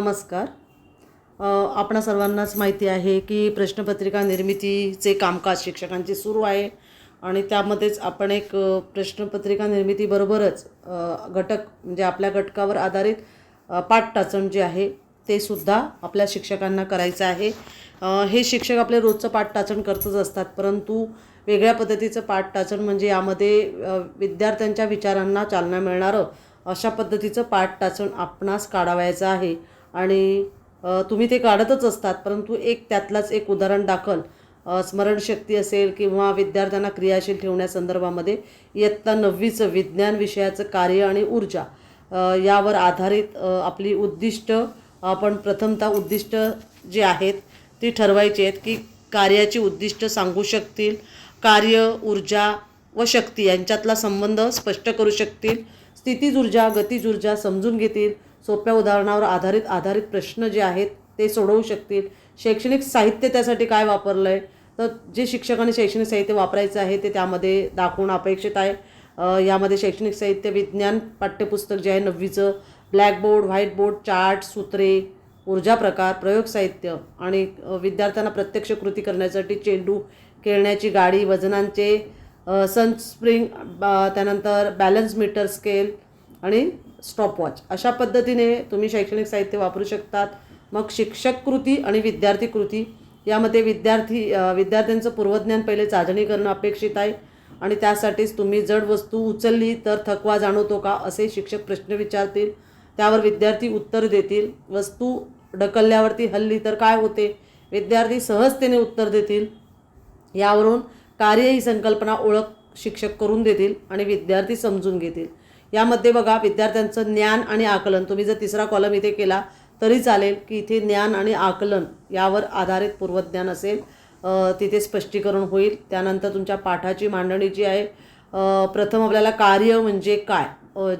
नमस्कार. आपणा सर्वांनाच माहिती आहे की प्रश्नपत्रिका निर्मितीचे कामकाज शिक्षकांचे सुरू आहे आणि त्यामध्येच आपण एक प्रश्नपत्रिका निर्मितीबरोबरच घटक म्हणजे आपल्या घटकावर आधारित पाठटाचण जे आहे ते सुद्धा आपल्या शिक्षकांना करायचं आहे. हे शिक्षक आपले रोजचं पाठटाचण करतच असतात, परंतु वेगळ्या पद्धतीचं पाठटाचण म्हणजे यामध्ये विद्यार्थ्यांच्या विचारांना चालना मिळणारं अशा पद्धतीचं पाठटाचण आपणास काढावायचं आहे. आणि तुम्ही ते काढतच असतात, परंतु त्यातलाच एक उदाहरण दाखल स्मरणशक्ती असेल किंवा विद्यार्थ्यांना क्रियाशील ठेवण्यासंदर्भामध्ये इयत्ता 9वीचं विज्ञान विषयाचं कार्य आणि ऊर्जा यावर आधारित आपली उद्दिष्ट आपण प्रथमतः उद्दिष्ट जी आहेत ती ठरवायची आहेत की कार्याची उद्दिष्ट सांगू शकतील, कार्य, ऊर्जा व शक्ती यांच्यातला संबंध स्पष्ट करू शकतील, स्थितीज ऊर्जा, गतीज ऊर्जा समजून घेतील, सोप्या उदाहरणावर आधारित प्रश्न जे आहेत ते सोडवू शकतील. शैक्षणिक साहित्य त्यासाठी काय वापरलं आहे, तर जे शिक्षकांनी शैक्षणिक साहित्य वापरायचं आहे ते त्यामध्ये दाखवणं अपेक्षित आहे. यामध्ये शैक्षणिक साहित्य विज्ञान पाठ्यपुस्तक जे आहे 9वीचं, ब्लॅकबोर्ड, व्हाईटबोर्ड, चार्ट, सूत्रे, ऊर्जा प्रकार, प्रयोग साहित्य आणि विद्यार्थ्यांना प्रत्यक्ष कृती करण्यासाठी चेंडू, खेळण्याची गाडी, वजनांचे सनस्प्रिंग, त्यानंतर बॅलन्स मीटर, स्केल आणि स्टॉपवॉच अशा पद्धतीने तुम्ही शैक्षणिक साहित्य वापरू शकतात. मग शिक्षक कृती आणि विद्यार्थी कृती यामध्ये विद्यार्थ्यांचं पूर्वज्ञान पहिले चाचणी करणं अपेक्षित आहे आणि त्यासाठीच तुम्ही जड वस्तू उचलली तर थकवा जाणवतो का असे शिक्षक प्रश्न विचारतील. त्यावर विद्यार्थी उत्तर देतील. वस्तू ढकलल्यावरती हल्ली तर काय होते, विद्यार्थी सहजतेने उत्तर देतील. यावरून कार्य ही संकल्पना ओळख शिक्षक करून देतील आणि विद्यार्थी समजून घेतील. यामध्ये बघा विद्यार्थ्यांचं ज्ञान आणि आकलन, तुम्ही जर तिसरा कॉलम इथे केला तरी चालेल की इथे ज्ञान आणि आकलन यावर आधारित पूर्वज्ञान असेल, तिथे स्पष्टीकरण होईल. त्यानंतर तुमच्या पाठाची मांडणी जी आहे, प्रथम आपल्याला कार्य म्हणजे काय,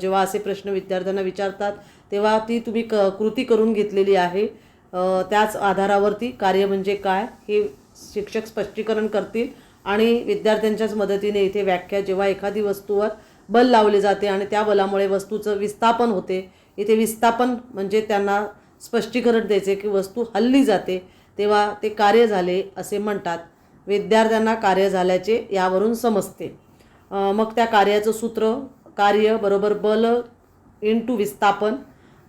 जेव्हा असे प्रश्न विद्यार्थ्यांना विचारतात तेव्हा ती तुम्ही कृती करून घेतलेली आहे. त्याच आधारावरती कार्य म्हणजे काय हे शिक्षक स्पष्टीकरण करतील आणि विद्यार्थ्यांच्याच मदतीने इथे व्याख्या, जेव्हा एखादी वस्तूवर बल लावले जाते आणि त्या बलामुळे वस्तूचं विस्थापन होते, इथे विस्थापन म्हणजे त्यांना स्पष्टीकरण द्यायचे की वस्तू हलली जाते, तेव्हा ते कार्य झाले असे म्हणतात. विद्यार्थ्यांना कार्य झाल्याचे यावरून समजते. मग त्या कार्याचं सूत्र, कार्य बरोबर बल इंटू विस्थापन,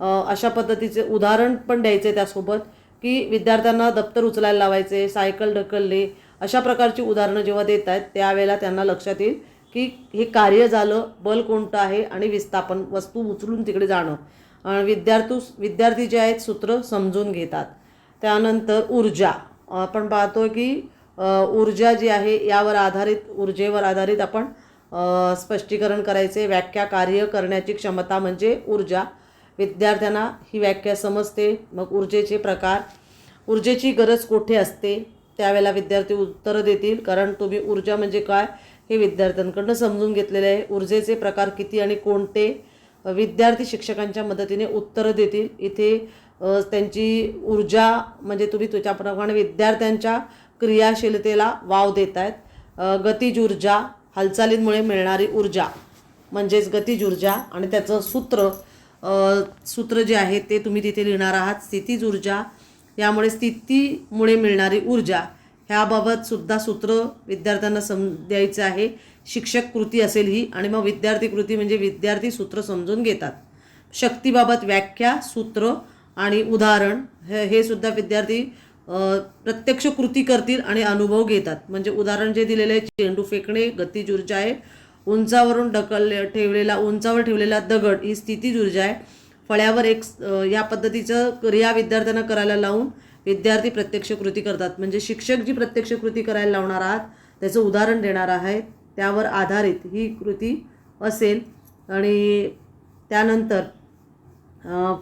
अशा पद्धतीचे उदाहरण पण द्यायचे त्यासोबत की विद्यार्थ्यांना दप्तर उचलायला लावायचे, सायकल ढकलले, अशा प्रकारची उदाहरणं जेव्हा देत आहेत त्यावेळेला त्यांना लक्षात येईल की हे कार्य झालं, बल कोणतं आहे आणि विस्थापन वस्तू उचलून तिकडे जाणं. विद्यार्थी जे आहेत सूत्र समजून घेतात. त्यानंतर ऊर्जा आपण पाहतो की ऊर्जा जी आहे ऊर्जेवर आधारित आपण स्पष्टीकरण करायचे. व्याख्या, कार्य करण्याची क्षमता म्हणजे ऊर्जा. विद्यार्थ्यांना ही व्याख्या समजते. मग ऊर्जेचे प्रकार, ऊर्जेची गरज कोठे असते, त्यावेळेला विद्यार्थी उत्तरं देतील, कारण तुम्ही ऊर्जा म्हणजे काय हे विद्यार्थ्यांकडून समजून घेतलेले आहे. ऊर्जेचे प्रकार किती आणि कोणते, विद्यार्थी शिक्षकांच्या मदतीने उत्तरं देतील. इथे त्यांची ऊर्जा म्हणजे तुम्ही त्याप्रमाणे विद्यार्थ्यांच्या क्रियाशीलतेला वाव देत आहेत. गतिज ऊर्जा, हालचालींमुळे मिळणारी ऊर्जा म्हणजेच गतिज ऊर्जा आणि त्याचं सूत्र जे आहे ते तुम्ही तिथे लिहिणार आहात. स्थितीज ऊर्जा, यामुळे स्थितीमुळे मिळणारी ऊर्जा ह्याबाबत सुद्धा सूत्र विद्यार्थ्यांना द्यायचं आहे. शिक्षक कृती असेल ही, आणि मग विद्यार्थी कृती म्हणजे विद्यार्थी सूत्र समजून घेतात. शक्तीबाबत व्याख्या, सूत्र आणि उदाहरण हे सुद्धा विद्यार्थी प्रत्यक्ष कृती करतील आणि अनुभव घेतात. म्हणजे उदाहरण जे दिलेलं आहे, चेंडू फेकणे गतिज ऊर्जा आहे, उंचावर ठेवलेला दगड ही स्थितीज ऊर्जा आहे. फळ्यावर या पद्धतीचं क्रिया विद्यार्थ्यांना करायला लावून विद्यार्थी प्रत्यक्ष कृती करतात. म्हणजे शिक्षक जी प्रत्यक्ष कृती करायला लावणार आहात त्याचं उदाहरण देणार आहे, त्यावर आधारित ही कृती असेल. आणि त्यानंतर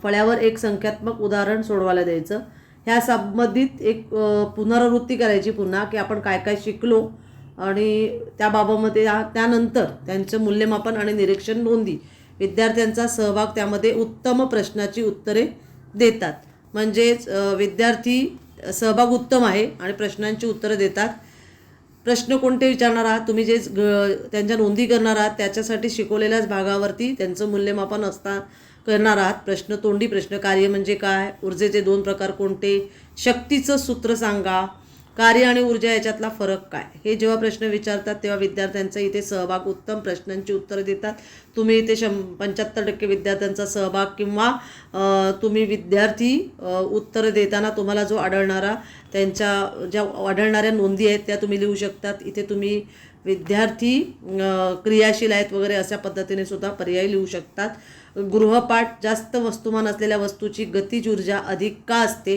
फळ्यावर एक संख्यात्मक उदाहरण सोडवायला द्यायचं. ह्या संबंधित एक पुनरावृत्ती करायची पुन्हा की आपण काय काय शिकलो आणि त्याबाबतमध्ये त्यानंतर त्यांचं मूल्यमापन आणि निरीक्षण नोंदी. विद्यार्थ्यांचा सहभाग त्यामध्ये उत्तम प्रश्नाची उत्तरे देतात. म्हणजेच विद्यार्थी सहभाग उत्तम आहे आणि प्रश्नांची उत्तरं देतात. प्रश्न कोणते विचारणार आहात, तुम्ही जे त्यांच्या नोंदी करणार आहात त्याच्यासाठी शिकवलेल्याच भागावरती त्यांचं मूल्यमापन करणार आहात. प्रश्न तोंडी प्रश्न, कार्य म्हणजे काय, ऊर्जेचे 2 प्रकार कोणते, शक्तीचं सूत्र सांगा, कार्य आणि ऊर्जा याच्यातला फरक काय, हे जेव्हा प्रश्न विचारतात तेव्हा विद्यार्थ्यांचा इथे सहभाग, उत्तम प्रश्नांची उत्तरं देतात. तुम्ही इथे 75% विद्यार्थ्यांचा सहभाग किंवा तुम्ही विद्यार्थी उत्तरं देताना तुम्हाला जो आढळणारा त्यांच्या ज्या आढळणाऱ्या नोंदी आहेत त्या तुम्ही लिहू शकतात. इथे तुम्ही विद्यार्थी क्रियाशील आहेत वगैरे अशा पद्धतीने सुद्धा पर्याय लिहू शकतात. गृहपाठ, जास्त वस्तुमान असलेल्या वस्तूची गतिज ऊर्जा अधिक का असते,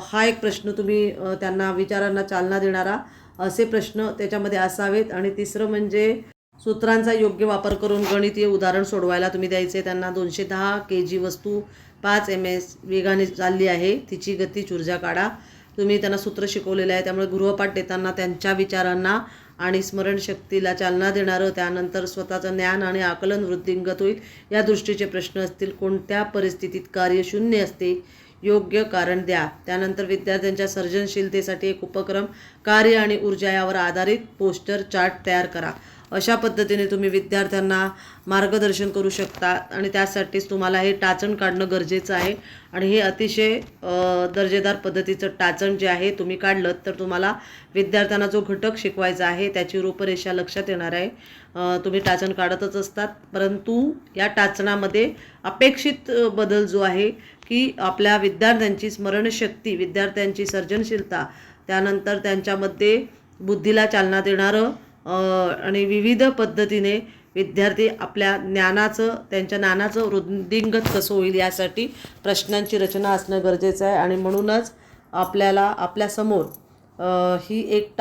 हा एक प्रश्न तुम्ही त्यांना विचारांना चालना देणारा असे प्रश्न त्याच्यामध्ये असावेत. आणि तिसरं म्हणजे सूत्रांचा योग्य वापर करून गणितीय उदाहरण सोडवायला तुम्ही द्यायचे त्यांना. 210 kg वस्तू 5 ms वेगाने चालली आहे, तिची गतिज ऊर्जा काढा. तुम्ही त्यांना सूत्र शिकवलेलं आहे, त्यामुळे गृहपाठ देताना त्यांच्या विचारांना आणि स्मरणशक्तीला चालना देणारं, त्यानंतर स्वतःचं ज्ञान आणि आकलन वृद्धिंगत होईल या दृष्टीचे प्रश्न असतील. कोणत्या परिस्थितीत कार्य शून्य असते, योग्य कारण द्या. त्यानंतर विद्यार्थ्यांच्या सर्जनशीलतेसाठी एक उपक्रम, कार्य आणि ऊर्जा यावर आधारित पोस्टर चार्ट तयार करा. अशा पद्धतीने तुम्ही विद्यार्थ्यांना मार्गदर्शन करू शकता. आणि त्यासाठीच तुम्हाला हे टाचण काढणं गरजेचं आहे. आणि हे अतिशय दर्जेदार पद्धतीचं टाचण जे आहे तुम्ही काढलं तर तुम्हाला विद्यार्थ्यांना जो घटक शिकवायचा आहे त्याची रूपरेषा लक्षात येणार आहे. तुम्ही टाचण काढतच असतात, परंतु या टाचणामध्ये अपेक्षित बदल जो आहे की आपल्या विद्यार्थ्यांची स्मरणशक्ती, विद्यार्थ्यांची सर्जनशीलता, त्यानंतर त्यांच्यामध्ये बुद्धीला चालना देणारं आणि विविध पद्धतीने विद्यार्थी आपल्या ज्ञानाचं, त्यांच्या ज्ञानाचं वृद्धिंगत कसं होईल यासाठी प्रश्नांची रचना असणं गरजेचं आहे. आणि म्हणूनच आपल्याला आपल्यासमोर हे एक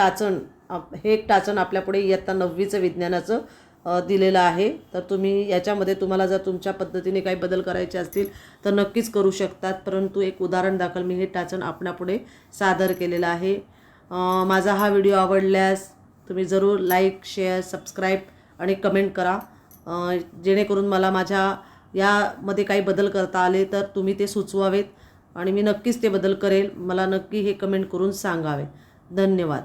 टाचण आपल्यापुढे इयत्ता 9वीचं विज्ञानाचं दिलेलं आहे. तर तुम्ही याच्यामध्ये तुम्हाला जर तुमच्या पद्धतीने काही बदल करायचे असतील तर नक्कीच करू शकतात, परंतु एक उदाहरण दाखल मी हे टाचण आपल्यापुढे सादर केलेलं आहे. माझा हा व्हिडिओ आवडल्यास तुम्ही जरूर लाईक, शेअर, सबस्क्राईब आणि कमेंट करा, जेणेकरून मला माझ्या यामध्ये काही बदल करता आले तर तुम्ही ते सुचवावेत आणि मी नक्कीच ते बदल करेल. मला नक्की हे कमेंट करून सांगावे. धन्यवाद.